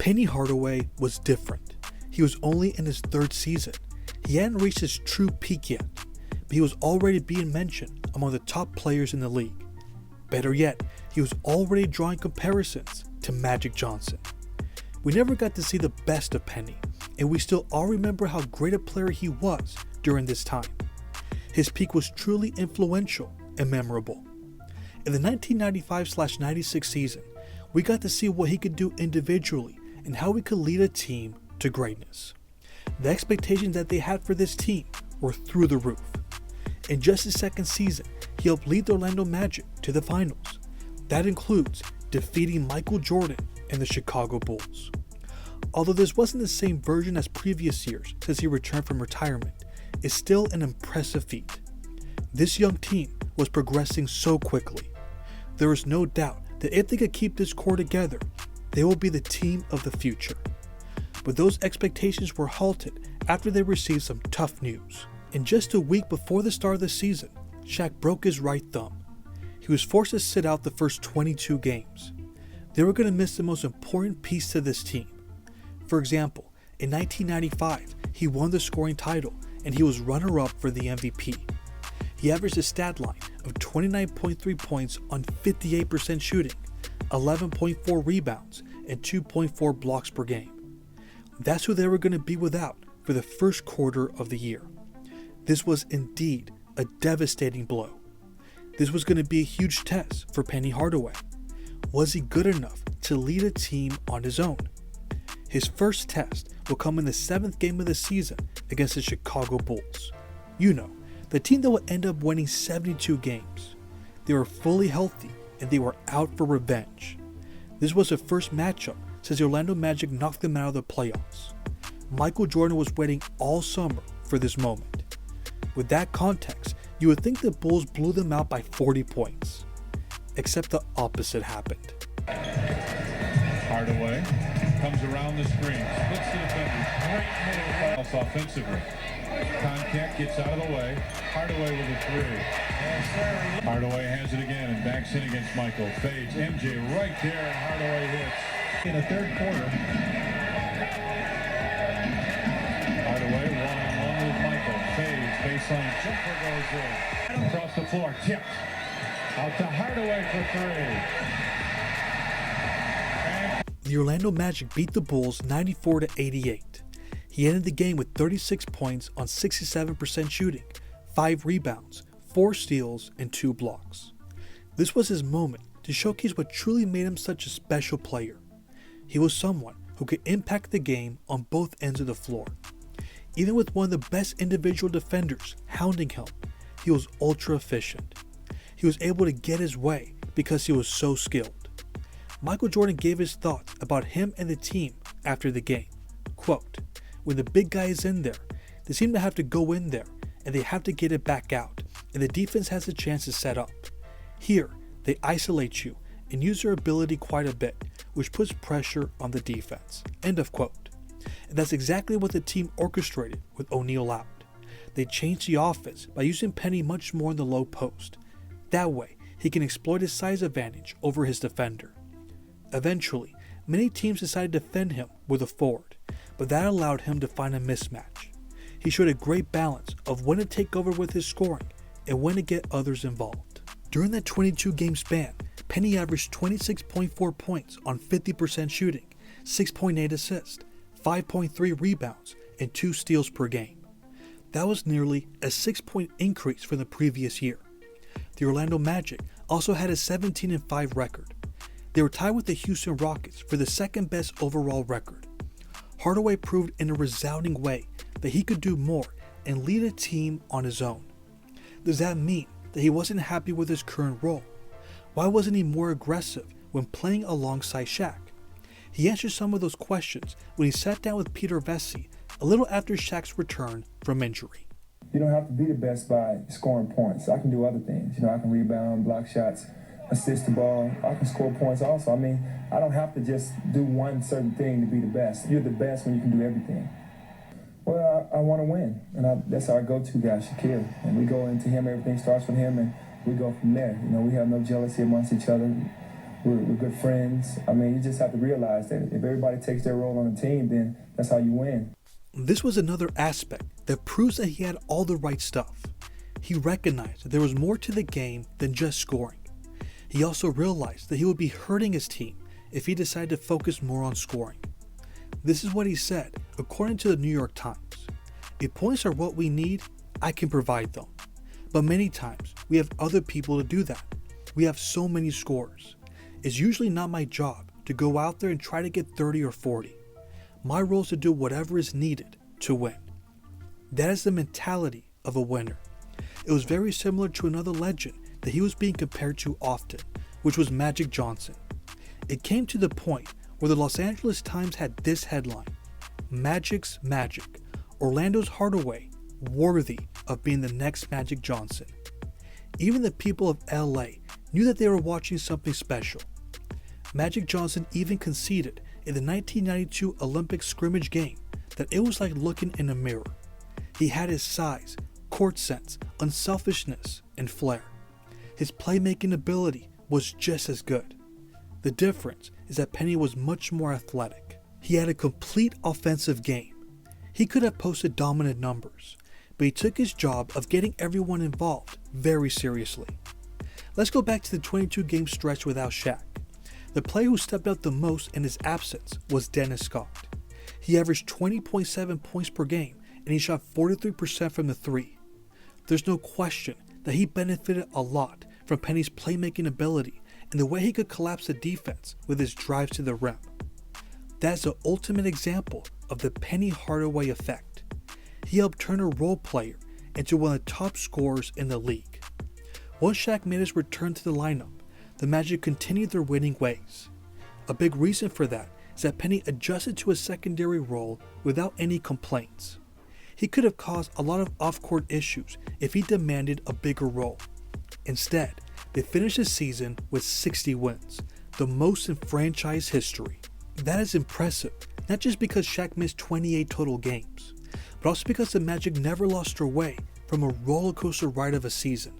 Penny Hardaway was different. He was only in his third season. He hadn't reached his true peak yet, but he was already being mentioned among the top players in the league. Better yet, he was already drawing comparisons to Magic Johnson. We never got to see the best of Penny, and we still all remember how great a player he was during this time. His peak was truly influential and memorable. In the 1995-96 season, we got to see what he could do individually and how he could lead a team to greatness. The expectations that they had for this team were through the roof. In just his second season, he helped lead the Orlando Magic to the finals. That includes defeating Michael Jordan and the Chicago Bulls. Although this wasn't the same version as previous years since he returned from retirement, it's still an impressive feat. This young team was progressing so quickly. There is no doubt that if they could keep this core together, they will be the team of the future. But those expectations were halted after they received some tough news. And just a week before the start of the season, Shaq broke his right thumb. He was forced to sit out the first 22 games. They were going to miss the most important piece to this team. For example, in 1995, he won the scoring title and he was runner-up for the MVP. He averaged a stat line of 29.3 points on 58% shooting, 11.4 rebounds, and 2.4 blocks per game. That's who they were going to be without for the first quarter of the year. This was indeed a devastating blow. This was going to be a huge test for Penny Hardaway. Was he good enough to lead a team on his own? His first test will come in the 7th game of the season against the Chicago Bulls. You know, the team that will end up winning 72 games. They were fully healthy and they were out for revenge. This was the first matchup since the Orlando Magic knocked them out of the playoffs. Michael Jordan was waiting all summer for this moment. With that context, you would think the Bulls blew them out by 40 points. Except the opposite happened. Hardaway comes around the screen, splits the defenders, great move offensively. Contact gets out of the way. Hardaway with a three. Hardaway has it again and backs in against Michael. Fades. MJ right there and Hardaway hits. In the third quarter. Hardaway one-on-one with Michael. Fades. Baseline jumper goes in. Across the floor. Tipped. Out to Hardaway for three. The Orlando Magic beat the Bulls 94-88. He ended the game with 36 points on 67% shooting, 5 rebounds, 4 steals, and 2 blocks. This was his moment to showcase what truly made him such a special player. He was someone who could impact the game on both ends of the floor. Even with one of the best individual defenders hounding him, he was ultra efficient. He was able to get his way because he was so skilled. Michael Jordan gave his thoughts about him and the team after the game. Quote, "When the big guy is in there, they seem to have to go in there and they have to get it back out, and the defense has a chance to set up. Here, they isolate you and use their ability quite a bit, which puts pressure on the defense." End of quote. And that's exactly what the team orchestrated with O'Neal out. They changed the offense by using Penny much more in the low post. That way, he can exploit his size advantage over his defender. Eventually, many teams decided to defend him with a forward, but that allowed him to find a mismatch. He showed a great balance of when to take over with his scoring and when to get others involved. During that 22-game span, Penny averaged 26.4 points on 50% shooting, 6.8 assists, 5.3 rebounds, and 2 steals per game. That was nearly a 6-point increase from the previous year. The Orlando Magic also had a 17-5 record. They were tied with the Houston Rockets for the second best overall record. Hardaway proved in a resounding way that he could do more and lead a team on his own. Does that mean that he wasn't happy with his current role? Why wasn't he more aggressive when playing alongside Shaq? He answered some of those questions when he sat down with Peter Vesey a little after Shaq's return from injury. You don't have to be the best by scoring points. I can do other things. I can rebound, block shots, assist the ball. I can score points also. I don't have to just do one certain thing to be the best. You're the best when you can do everything. Well, I want to win, and that's our go-to guy, Shakir. And we go into him, everything starts with him, and we go from there. We have no jealousy amongst each other. we're good friends. I mean, you just have to realize that if everybody takes their role on the team, then that's how you win. This was another aspect that proves that he had all the right stuff. He recognized that there was more to the game than just scoring. He also realized that he would be hurting his team if he decided to focus more on scoring. This is what he said, according to the New York Times. If points are what we need, I can provide them. But many times, we have other people to do that. We have so many scorers. It's usually not my job to go out there and try to get 30 or 40. My role is to do whatever is needed to win. That is the mentality of a winner. It was very similar to another legend that he was being compared to often, which was Magic Johnson. It came to the point where the Los Angeles Times had this headline: Magic's Magic, Orlando's Hardaway, worthy of being the next Magic Johnson. Even the people of LA knew that they were watching something special. Magic Johnson even conceded in the 1992 Olympic scrimmage game that it was like looking in a mirror. He had his size, court sense, unselfishness, and flair. His playmaking ability was just as good. The difference is that Penny was much more athletic. He had a complete offensive game. He could have posted dominant numbers, but he took his job of getting everyone involved very seriously. Let's go back to the 22-game stretch without Shaq. The player who stepped out the most in his absence was Dennis Scott. He averaged 20.7 points per game and he shot 43% from the three. There's no question that he benefited a lot from Penny's playmaking ability and the way he could collapse the defense with his drives to the rim. That's the ultimate example of the Penny Hardaway effect. He helped turn a role player into one of the top scorers in the league. Once Shaq made his return to the lineup, the Magic continued their winning ways. A big reason for that is that Penny adjusted to a secondary role without any complaints. He could have caused a lot of off-court issues if he demanded a bigger role. Instead, they finished the season with 60 wins, the most in franchise history. That is impressive, not just because Shaq missed 28 total games, but also because the Magic never lost their way from a roller coaster ride of a season.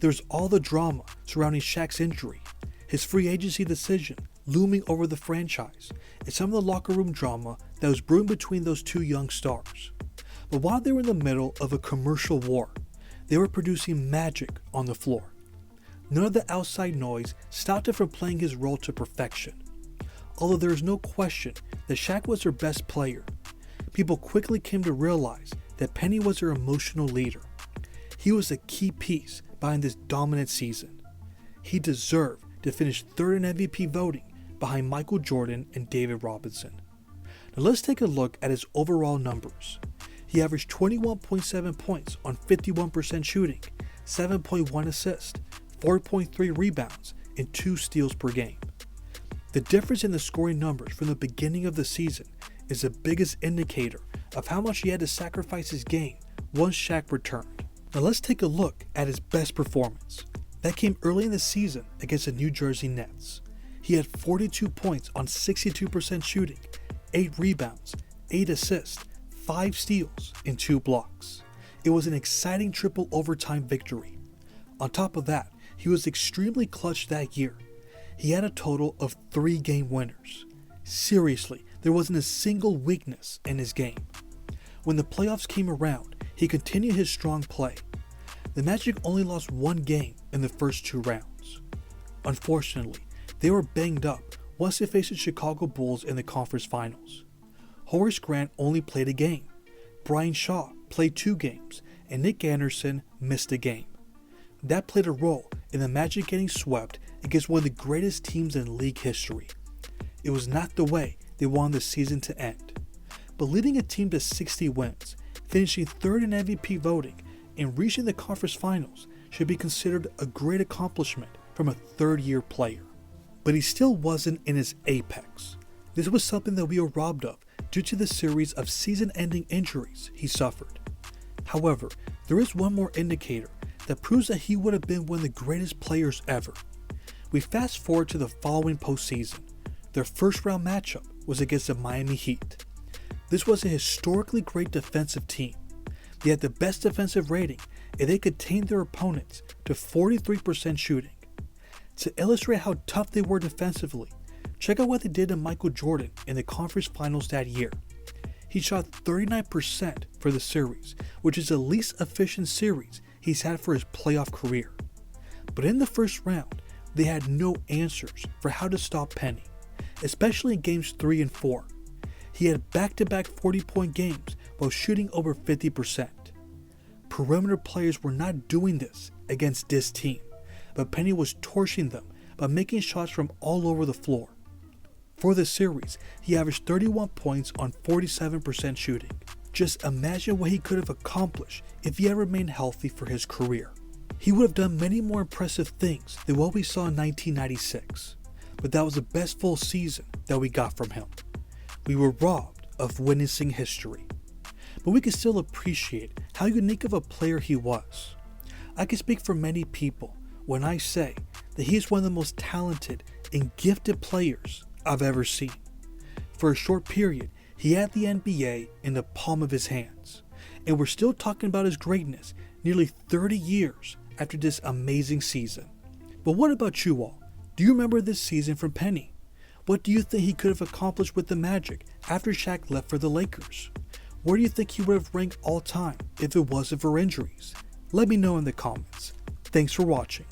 There's all the drama surrounding Shaq's injury, his free agency decision looming over the franchise, and some of the locker room drama that was brewing between those two young stars. But while they were in the middle of a commercial war, they were producing magic on the floor. None of the outside noise stopped him from playing his role to perfection. Although there is no question that Shaq was their best player, people quickly came to realize that Penny was their emotional leader. He was a key piece behind this dominant season. He deserved to finish third in MVP voting behind Michael Jordan and David Robinson. Now let's take a look at his overall numbers. He averaged 21.7 points on 51% shooting, 7.1 assists, 4.3 rebounds, and 2 steals per game. The difference in the scoring numbers from the beginning of the season is the biggest indicator of how much he had to sacrifice his game once Shaq returned. Now let's take a look at his best performance. That came early in the season against the New Jersey Nets. He had 42 points on 62% shooting, 8 rebounds, 8 assists, 5 steals, and 2 blocks. It was an exciting triple overtime victory. On top of that, he was extremely clutch that year. He had a total of 3 game winners. Seriously, there wasn't a single weakness in his game. When the playoffs came around, he continued his strong play. The Magic only lost 1 game in the first 2 rounds. Unfortunately, they were banged up once they faced the Chicago Bulls in the conference finals. Horace Grant only played a game, Brian Shaw played 2 games, and Nick Anderson missed a game. That played a role in the Magic getting swept against one of the greatest teams in league history. It was not the way they wanted the season to end. But leading a team to 60 wins, finishing third in MVP voting, and reaching the conference finals should be considered a great accomplishment from a third-year player. But he still wasn't in his apex. This was something that we were robbed of due to the series of season-ending injuries he suffered. However, there is one more indicator that proves that he would have been one of the greatest players ever. We fast forward to the following postseason. Their first round matchup was against the Miami Heat. This was a historically great defensive team. They had the best defensive rating and they contained their opponents to 43% shooting. To illustrate how tough they were defensively, check out what they did to Michael Jordan in the conference finals that year. He shot 39% for the series, which is the least efficient series he's had for his playoff career. But in the first round, they had no answers for how to stop Penny, especially in games 3 and 4. He had back-to-back 40-point games while shooting over 50%. Perimeter players were not doing this against this team, but Penny was torching them by making shots from all over the floor. For the series, he averaged 31 points on 47% shooting. Just imagine what he could have accomplished if he had remained healthy for his career. He would have done many more impressive things than what we saw in 1996, but that was the best full season that we got from him. We were robbed of witnessing history, but we can still appreciate how unique of a player he was. I can speak for many people when I say that he is one of the most talented and gifted players I've ever seen. For a short period, he had the NBA in the palm of his hands, and we're still talking about his greatness nearly 30 years after this amazing season. But what about you all? Do you remember this season from Penny? What do you think he could have accomplished with the Magic after Shaq left for the Lakers? Where do you think he would have ranked all time if it wasn't for injuries? Let me know in the comments. Thanks for watching.